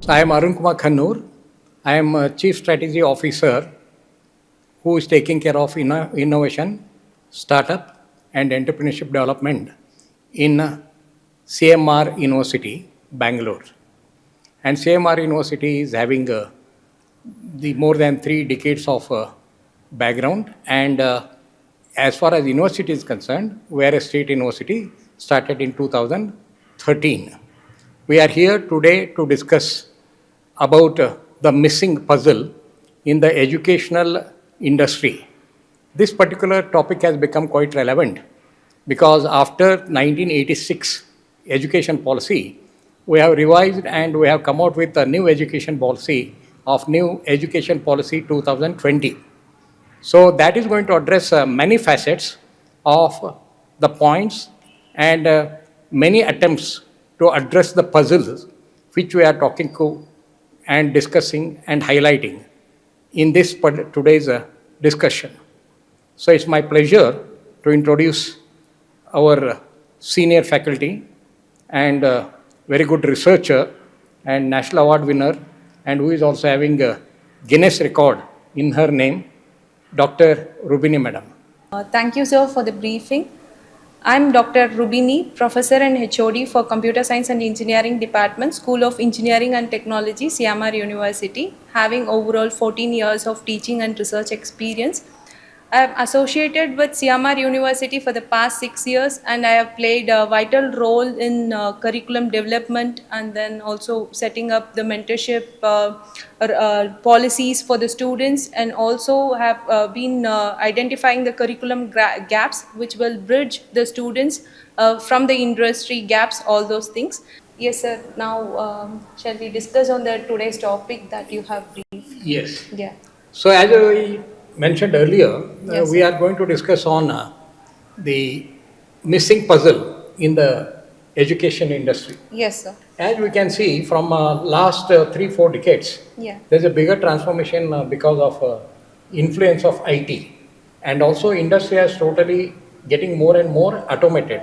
I am Arun Kumar Khannur. I am a Chief Strategy Officer who is taking care of innovation, startup, and entrepreneurship development in CMR University, Bangalore. And CMR University is having the more than 3 decades of background. And as far as university is concerned, we are a state university started in 2013. We are here today to discuss about the missing puzzle in the educational industry. This particular topic has become quite relevant because after 1986 education policy, we have revised and we have come out with a new education policy of new education policy 2020. So that is going to address many facets of the points and many attempts to address the puzzles which we are talking to and discussing and highlighting in this today's discussion. So it's my pleasure to introduce our senior faculty and very good researcher and national award winner and who is also having a Guinness record in her name, Dr. Rubini Madam. Thank you, sir, for the briefing. I'm Dr. Rubini, Professor and HOD for Computer Science and Engineering Department, School of Engineering and Technology, CMR University, having overall 14 years of teaching and research experience. I am associated with CMR University for the past 6 years, and I have played a vital role in curriculum development and then also setting up the mentorship policies for the students, and also have been identifying the curriculum gaps which will bridge the students from the industry gaps, all those things. Yes, sir. Now, shall we discuss on the today's topic that you have briefed? Yes. Yeah. So as I mentioned earlier, Yes, we are going to discuss on the missing puzzle in the education industry. Yes, sir. As we can see from last 3-4 decades, Yeah. there's a bigger transformation because of influence of IT, and also industry has totally getting more and more automated.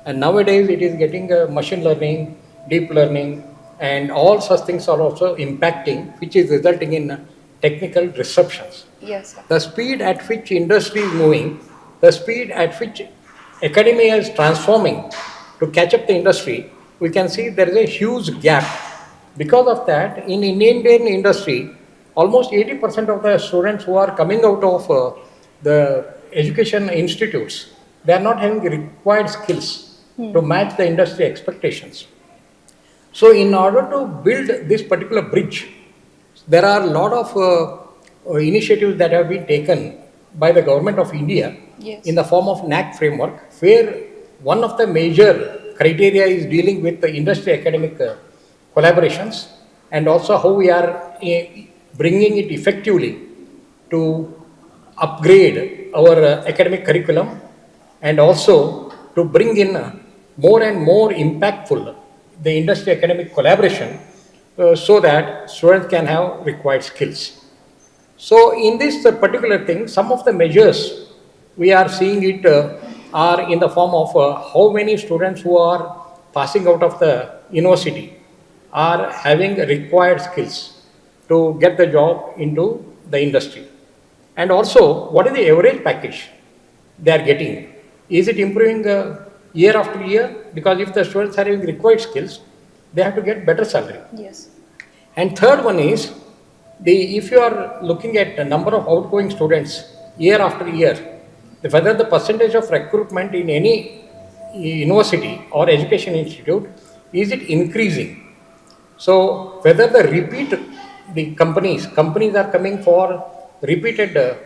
And nowadays it is getting machine learning, deep learning, and all such things are also impacting, which is resulting in technical disruptions. Yes, sir. The speed at which industry is moving, the speed at which academia is transforming to catch up the industry, we can see there is a huge gap. Because of that, in Indian industry, almost 80% of the students who are coming out of the education institutes, they are not having the required skills to match the industry expectations. So in order to build this particular bridge, there are a lot of initiatives that have been taken by the government of India. Yes. In the form of NAC framework, where one of the major criteria is dealing with the industry academic collaborations, and also how we are bringing it effectively to upgrade our academic curriculum, and also to bring in more and more impactful the industry academic collaboration so that students can have required skills. So in this particular thing, some of the measures we are seeing it are in the form of how many students who are passing out of the university are having required skills to get the job into the industry. And also, what is the average package they are getting? Is it improving year after year? Because if the students are having required skills, they have to get better salary. Yes. And third one is, if you are looking at the number of outgoing students year after year, whether the percentage of recruitment in any university or education institute, is it increasing? So whether the companies are coming for repeated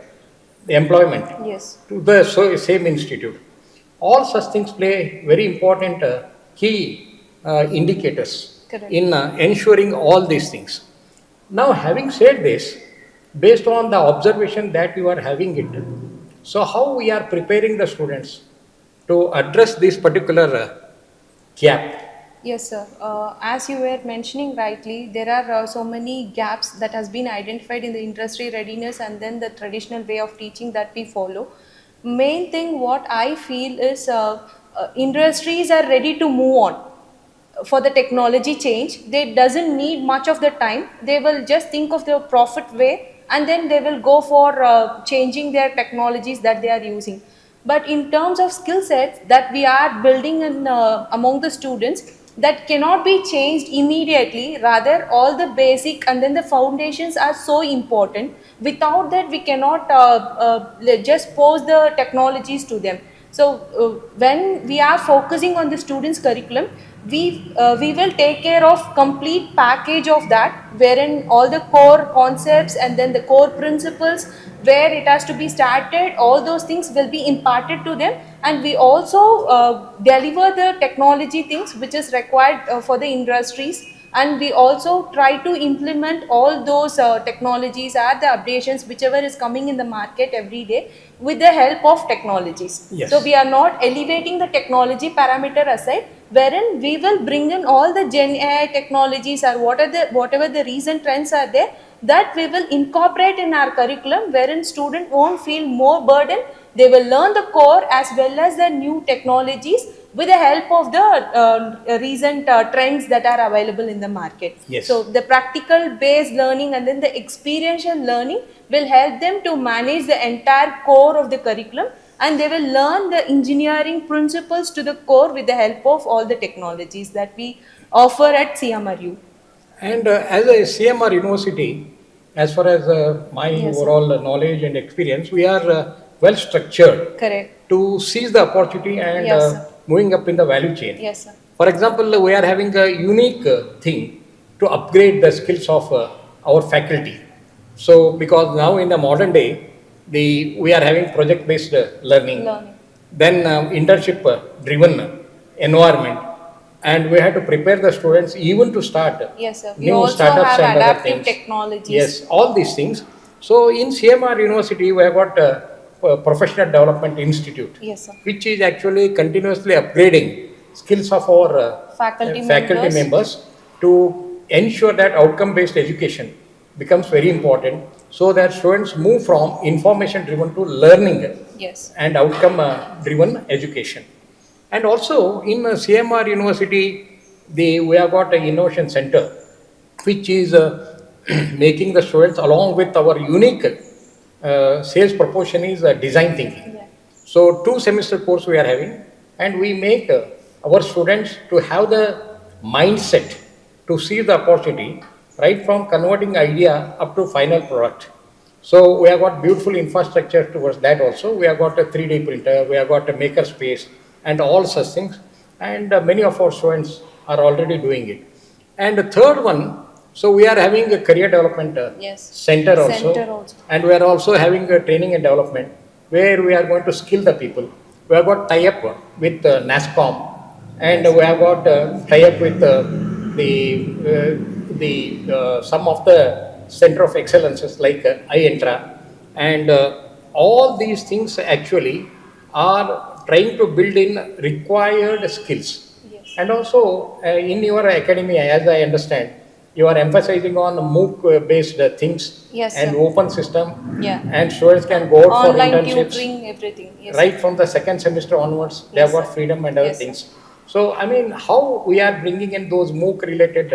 employment Yes. to the same institute. All such things play very important key indicators Correct. in ensuring all these things. Now, having said this, based on the observation that you are having it, so how we are preparing the students to address this particular gap? Yes, sir. As you were mentioning rightly, there are so many gaps that has been identified in the industry readiness and then the traditional way of teaching that we follow. Main thing what I feel is industries are ready to move on. for the technology change. They doesn't need much of the time. They will just think of the profit way, and then they will go for changing their technologies that they are using. But in terms of skill sets that we are building in, among the students, that cannot be changed immediately. Rather, all the basic and then the foundations are so important. Without that, we cannot just pose the technologies to them. So when we are focusing on the students curriculum, we will take care of complete package of that, wherein all the core concepts and then the core principles, where it has to be started, all those things will be imparted to them. And we also deliver the technology things which is required for the industries, and we also try to implement all those technologies or the updations whichever is coming in the market every day with the help of technologies. Yes. So we are not elevating the technology parameter aside, wherein we will bring in all the Gen AI technologies or whatever the recent trends are there, that we will incorporate in our curriculum, wherein student won't feel more burden. They will learn the core as well as the new technologies with the help of the recent trends that are available in the market. Yes. So the practical based learning and then the experiential learning will help them to manage the entire core of the curriculum, and they will learn the engineering principles to the core with the help of all the technologies that we offer at CMRU. And as a CMR university, as far as my Yes, sir. overall knowledge and experience, we are well structured Correct. to seize the opportunity and Yes, sir. moving up in the value chain. Yes, sir. For example, we are having a unique thing to upgrade the skills of our faculty. So, because now in the modern day, we are having project-based learning, then internship-driven environment, and we have to prepare the students even to start Yes, sir. We new also startups have and other adaptive things. technologies. Yes, all these things. So, in CMR University, we have got Professional Development Institute, Yes, sir. which is actually continuously upgrading skills of our Faculty members to ensure that outcome-based education becomes very important, so that students move from information-driven to learning Yes. and outcome-driven education. And also in CMR University, we have got an innovation center, which is making the students, along with our unique sales proportion is design thinking. Yeah. So 2 semester course we are having, and we make our students to have the mindset to see the opportunity right from converting idea up to final product. So we have got beautiful infrastructure towards that also. We have got a 3D printer, we have got a maker space and all such things. And many of our students are already doing it. And the third one, so we are having a career development Yes. center also. Center also. And we are also having a training and development where we are going to skill the people. We have got tie-up with NASCOM, and we have got tie-up with some of the center of excellences like iEntra, and all these things actually are trying to build in required skills. Yes. And also in your academy, as I understand, you are emphasizing on MOOC based things. Yes, and sir. open system. Yeah. And students can go out for Online internships tutoring, everything. Yes. right from the second semester onwards. They Yes, have got sir. freedom and other Yes, sir. things. So, I mean, how we are bringing in those MOOC related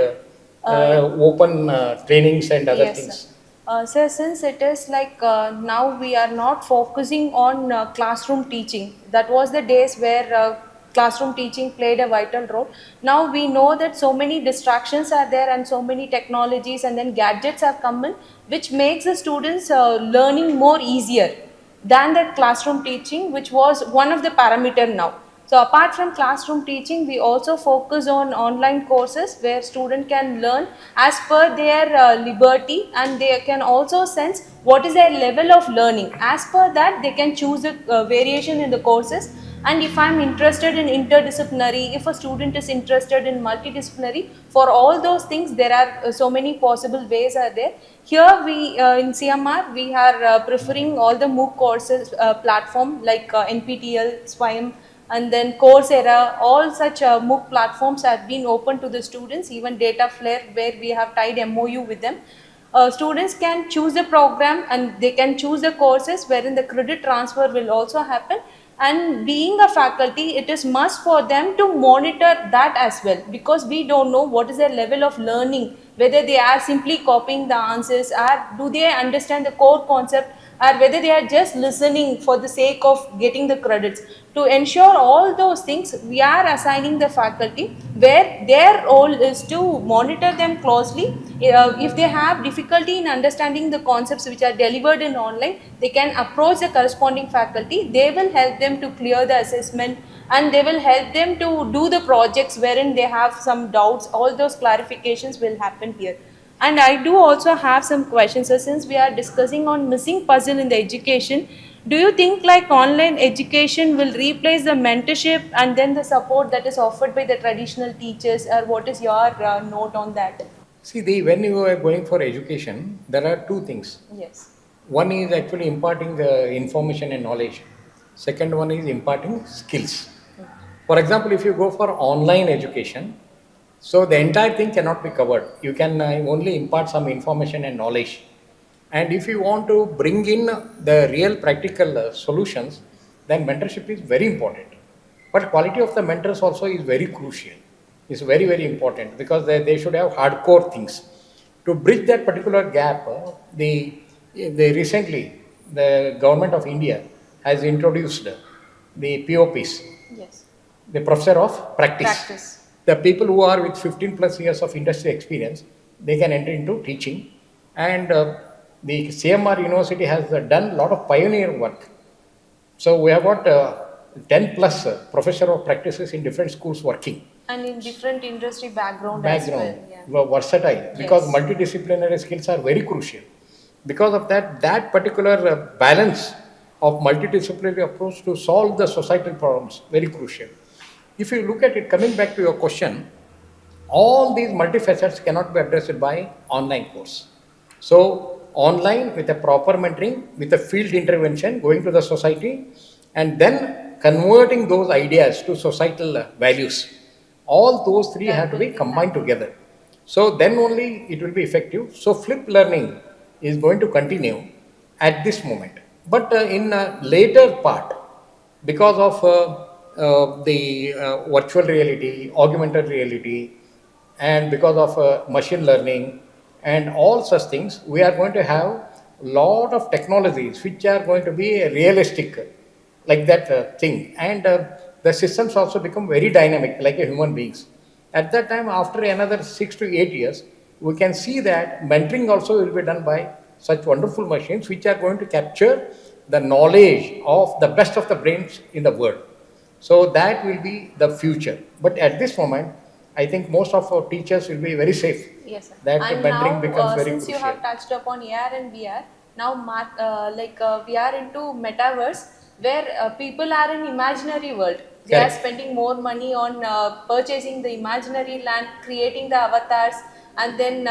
open trainings and other Yes, things. sir. Sir, since it is like now we are not focusing on classroom teaching. That was the days where classroom teaching played a vital role. Now we know that so many distractions are there and so many technologies and then gadgets have come in, which makes the students learning more easier than the classroom teaching, which was one of the parameter now. So apart from classroom teaching, we also focus on online courses where student can learn as per their liberty, and they can also sense what is their level of learning. As per that, they can choose a variation in the courses. And if I'm interested in interdisciplinary, if a student is interested in multidisciplinary, for all those things, there are so many possible ways are there. Here we in CMR, we are preferring all the MOOC courses platform like NPTEL, SWAYAM, and then Coursera. All such MOOC platforms have been open to the students, even Dataflare, where we have tied MOU with them. Students can choose the program and they can choose the courses wherein the credit transfer will also happen. And being a faculty, it is must for them to monitor that as well, because we don't know what is their level of learning, whether they are simply copying the answers, or do they understand the core concept, or whether they are just listening for the sake of getting the credits. To ensure all those things, we are assigning the faculty where their role is to monitor them closely. If they have difficulty in understanding the concepts which are delivered in online, they can approach the corresponding faculty. They will help them to clear the assessment, and they will help them to do the projects wherein they have some doubts. All those clarifications will happen here. And I do also have some questions. So since we are discussing on missing puzzle in the education, do you think like online education will replace the mentorship and then the support that is offered by the traditional teachers, or what is your note on that? See, when you are going for education, there are two things. Yes. One is actually imparting the information and knowledge. Second one is imparting skills. For example, if you go for online education, so the entire thing cannot be covered. You can only impart some information and knowledge. And if you want to bring in the real practical solutions, then mentorship is very important. But quality of the mentors also is very crucial. It's very, very important because they should have hardcore things. To bridge that particular gap, recently the government of India has introduced the POPs, Yes. the professor of practice. Practice. The people who are with 15 plus years of industry experience, they can enter into teaching. And the CMR University has done a lot of pioneer work. So we have got 10 plus professor of practices in different schools working. And in different industry background as well. Yeah. Were versatile because Yes. multidisciplinary skills are very crucial. Because of that particular balance of multidisciplinary approach to solve the societal problems, very crucial. If you look at it, coming back to your question, all these multifacets cannot be addressed by online course. So online with a proper mentoring, with a field intervention, going to the society, and then converting those ideas to societal values. All those three That have to will be be combined together. So then only it will be effective. So flipped learning is going to continue at this moment. But in a later part, because of the virtual reality, augmented reality, and because of machine learning and all such things, we are going to have a lot of technologies which are going to be realistic, like that thing. And the systems also become very dynamic, like a human beings. At that time, after another 6 to 8 years, we can see that mentoring also will be done by such wonderful machines which are going to capture the knowledge of the best of the brains in the world. So that will be the future. But at this moment, I think most of our teachers will be very safe. Yes, sir. That And mentoring now, becomes very since you crucial. have touched upon AR and VR, now we are into metaverse, where people are in imaginary world. They are Correct. spending more money on purchasing the imaginary land, creating the avatars, and then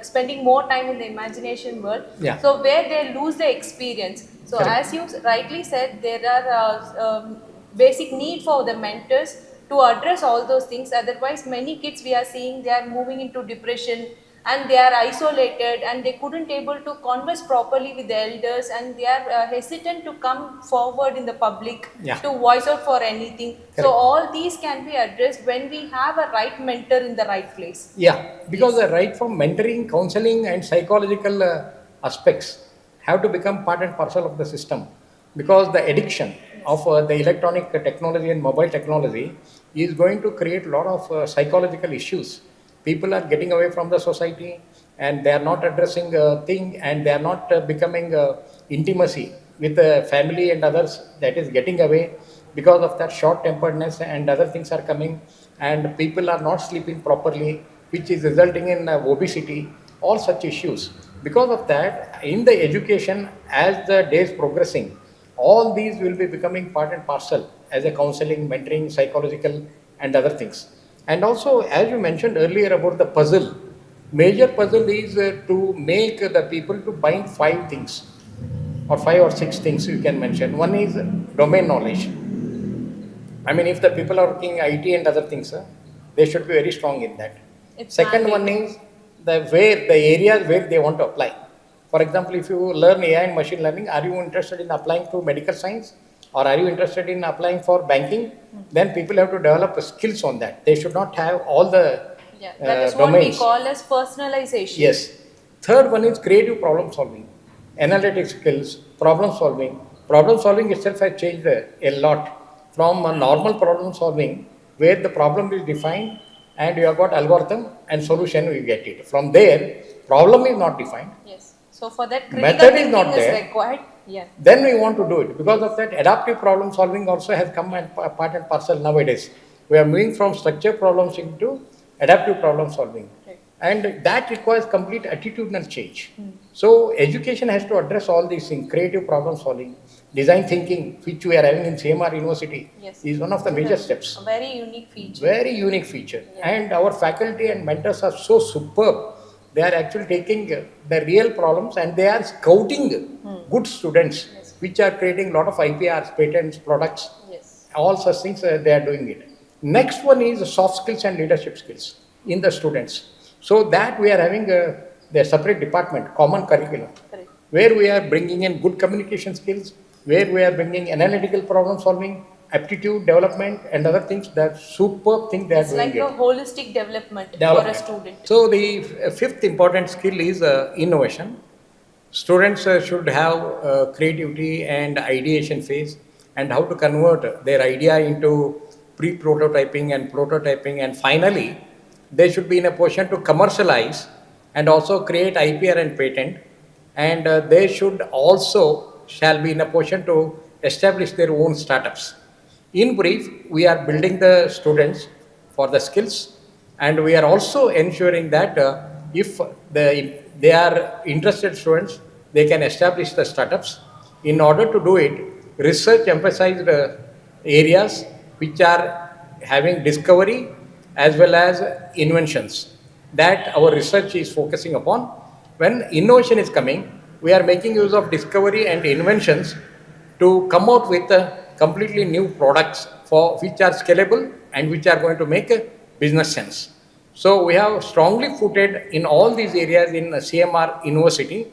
spending more time in the imagination world. Yeah. So where they lose the experience. So Correct. as you rightly said, there are basic need for the mentors to address all those things. Otherwise, many kids we are seeing, they are moving into depression, and they are isolated, and they couldn't able to converse properly with the elders, and they are hesitant to come forward in the public Yeah. to voice out for anything. So Correct. all these can be addressed when we have a right mentor in the right place. Yeah, because the right from mentoring, counseling, and psychological aspects have to become part and parcel of the system. Because the addiction of the electronic technology and mobile technology is going to create a lot of psychological issues. People are getting away from the society, and they are not addressing a thing, and they are not becoming intimacy with the family and others. That is getting away because of that short temperedness, and other things are coming, and people are not sleeping properly, which is resulting in obesity, all such issues. Because of that, in the education, as the days progressing, all these will be becoming part and parcel as a counseling, mentoring, psychological, and other things. And also, as you mentioned earlier about the puzzle, major puzzle is to make the people to bind 5 things, or 5 or 6 things you can mention. One is domain knowledge. I mean, if the people are working IT and other things, they should be very strong in that. It's Second one mandate. is the areas where they want to apply. For example, if you learn AI and machine learning, are you interested in applying to medical science, or are you interested in applying for banking? Then people have to develop skills on that. They should not have all the Yeah, that is what we domains. call as personalization. Yes. Third one is creative problem solving, analytic skills, problem solving. Problem solving itself has changed a lot from a normal problem solving where the problem is defined and you have got algorithm and solution, you get it. From there, problem is not defined. Yes. So for that, critical Method is thinking not is there. required. Yeah. Then we want to do it. Because of that, adaptive problem solving also has come and part and parcel nowadays. We are moving from structured problems into adaptive problem solving. Right. And that requires complete attitudinal change. So education has to address all these things, creative problem solving, design thinking, which we are having in CMR University, Yes. is one of the major steps. A very unique feature. Very unique feature. Yeah. And our faculty and mentors are so superb. They are actually taking the real problems and they are scouting good students, which are creating a lot of IPRs, patents, products, Yes. all such things they are doing it. Next one is soft skills and leadership skills in the students. So that we are having the separate department, common curriculum, Correct. where we are bringing in good communication skills, where we are bringing analytical problem solving, aptitude development, and other things. That superb thing they are It's doing like it. a holistic development for a Development. student. So the fifth important skill is innovation. Students should have creativity and ideation phase and how to convert their idea into pre-prototyping and prototyping, and finally they should be in a position to commercialize and also create IPR and patent, and they should also shall be in a position to establish their own startups. In brief, we are building the students for the skills, and we are also ensuring that if they are interested students, they can establish the startups. In order to do it, research emphasized areas which are having discovery as well as inventions that our research is focusing upon. When innovation is coming, we are making use of discovery and inventions to come out with completely new products for which are scalable and which are going to make a business sense. So we have strongly footed in all these areas in CMR University,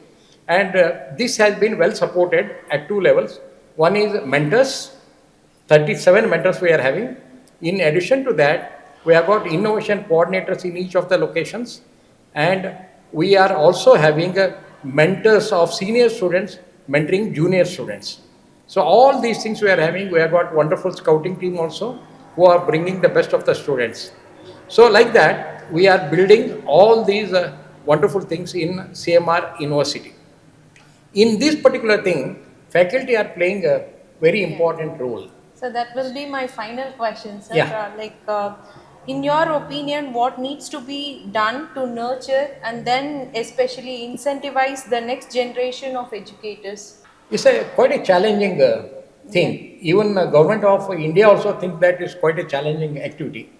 and this has been well supported at two levels. One is mentors, 37 mentors we are having. In addition to that, we have got innovation coordinators in each of the locations, and we are also having mentors of senior students mentoring junior students. So all these things we are having. We have got wonderful scouting team also who are bringing the best of the students. So like that, we are building all these wonderful things in CMR University. In this particular thing, faculty are playing a very important role. So that will be my final question, sir. Yeah. In your opinion, what needs to be done to nurture and then especially incentivize the next generation of educators? It's a quite a challenging thing. Even government of India also think that is quite a challenging activity.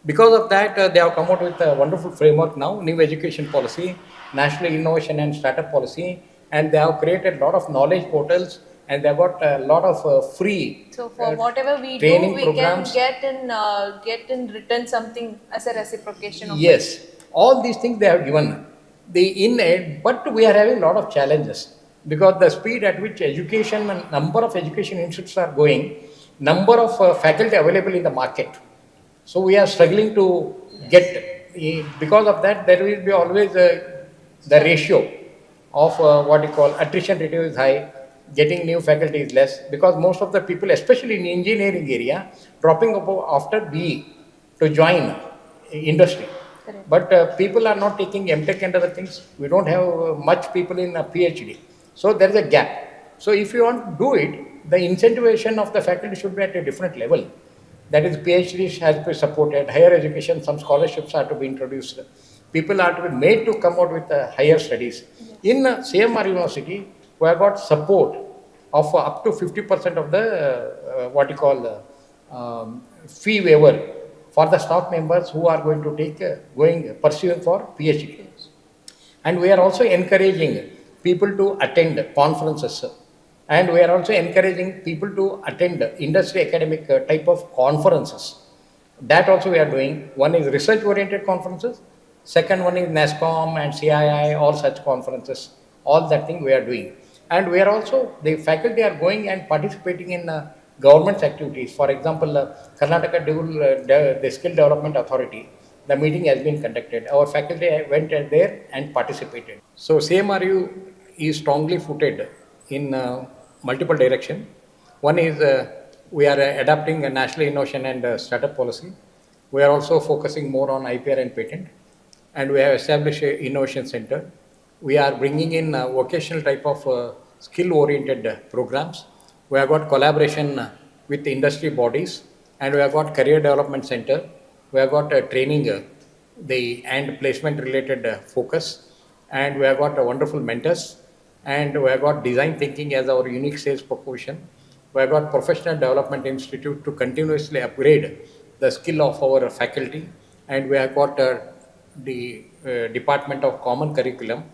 Because of that, they have come out with a wonderful framework now, new education policy, national innovation and startup policy, and they have created a lot of knowledge portals, and they have got a lot of free So for whatever we do, training we programs. can get in return something as a reciprocation of it. Yes, all these things they have given. But we are having a lot of challenges because the speed at which education and number of education institutes are going, number of faculty available in the market. So we are struggling to get. Because of that, there will be always the ratio of what you call attrition rate is high, getting new faculty is less, because most of the people, especially in engineering area, dropping up after BE to join industry. Correct. But people are not taking MTech and other things. We don't have much people in a PhD. So there is a gap. So if you want to do it, the incentivization of the faculty should be at a different level. That is, PhD has to be supported, higher education, some scholarships are to be introduced. People are to be made to come out with higher studies. In CMR University, we have got support of up to 50% of the what you call fee waiver for the staff members who are going to take pursuing for PhD. And we are also encouraging people to attend conferences, and we are also encouraging people to attend industry academic type of conferences. That also we are doing. One is research oriented conferences, second one is NASCOM and CII, all such conferences. All that thing we are doing. And we are also, the faculty are going and participating in government's activities. For example, Karnataka the Skill Development Authority, the meeting has been conducted. Our faculty went there and participated. So CMRU is strongly footed in multiple direction. One is we are adapting a national innovation and startup policy. We are also focusing more on IPR and patent, and we have established a innovation center. We are bringing in vocational type of skill-oriented programs. We have got collaboration with industry bodies, and we have got career development center. We have got training the and placement related focus, and we have got wonderful mentors, and we have got design thinking as our unique sales proposition. We have got professional development institute to continuously upgrade the skill of our faculty, and we have got the department of common curriculum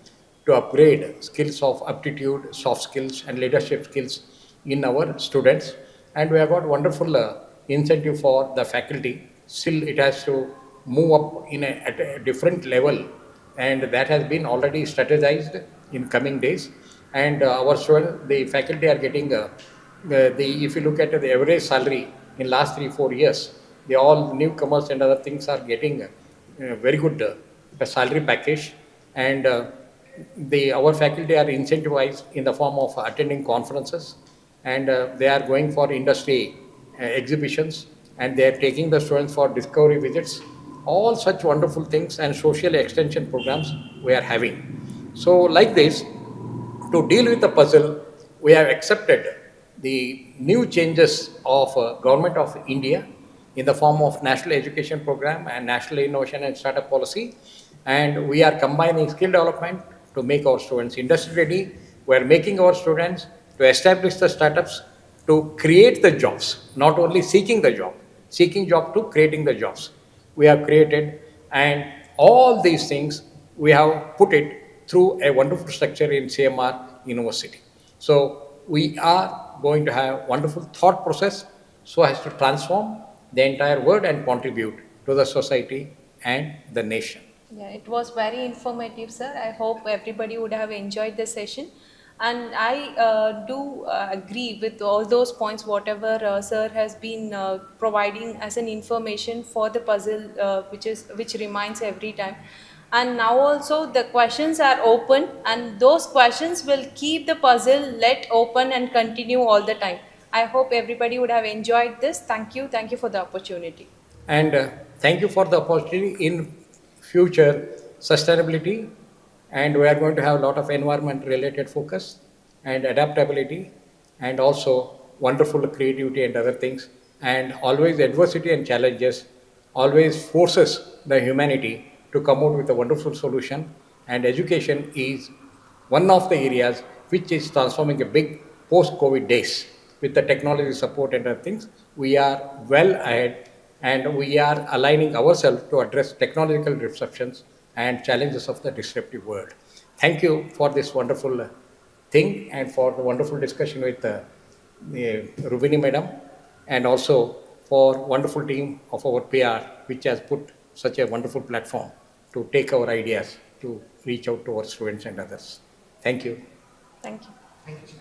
to upgrade skills of aptitude, soft skills, and leadership skills in our students. And we have got wonderful incentive for the faculty. Still, it has to move up at a different level, and that has been already strategized in coming days. And our students, the faculty are getting if you look at the average salary in last 3-4 years, the all newcomers and other things are getting very good salary package, and our faculty are incentivized in the form of attending conferences, and they are going for industry exhibitions, and they are taking the students for discovery visits. All such wonderful things and social extension programs we are having. So like this, to deal with the puzzle, we have accepted the new changes of Government of India in the form of National Education Program and National Innovation and Startup Policy. And we are combining skill development to make our students industry ready. We are making our students to establish the startups, to create the jobs, not only seeking the job, seeking job to creating the jobs. We have created, and all these things we have put it through a wonderful structure in CMR University. So we are going to have wonderful thought process so as to transform the entire world and contribute to the society and the nation. Yeah, it was very informative, sir. I hope everybody would have enjoyed the session. And I do agree with all those points, whatever sir has been providing as an information for the puzzle, which reminds every time. And now also the questions are open, and those questions will keep the puzzle let open and continue all the time. I hope everybody would have enjoyed this. Thank you for the opportunity. And thank you for the opportunity in future sustainability, and we are going to have a lot of environment related focus and adaptability, and also wonderful creativity and other things. And always adversity and challenges always forces the humanity to come out with a wonderful solution, and education is one of the areas which is transforming a big post-COVID days. With the technology support and other things, we are well ahead, and we are aligning ourselves to address technological disruptions and challenges of the disruptive world. Thank you for this wonderful thing and for the wonderful discussion with Rubini madam, and also for wonderful team of our PR which has put such a wonderful platform to take our ideas to reach out to our students and others. Thank you. Thank you. Thank you.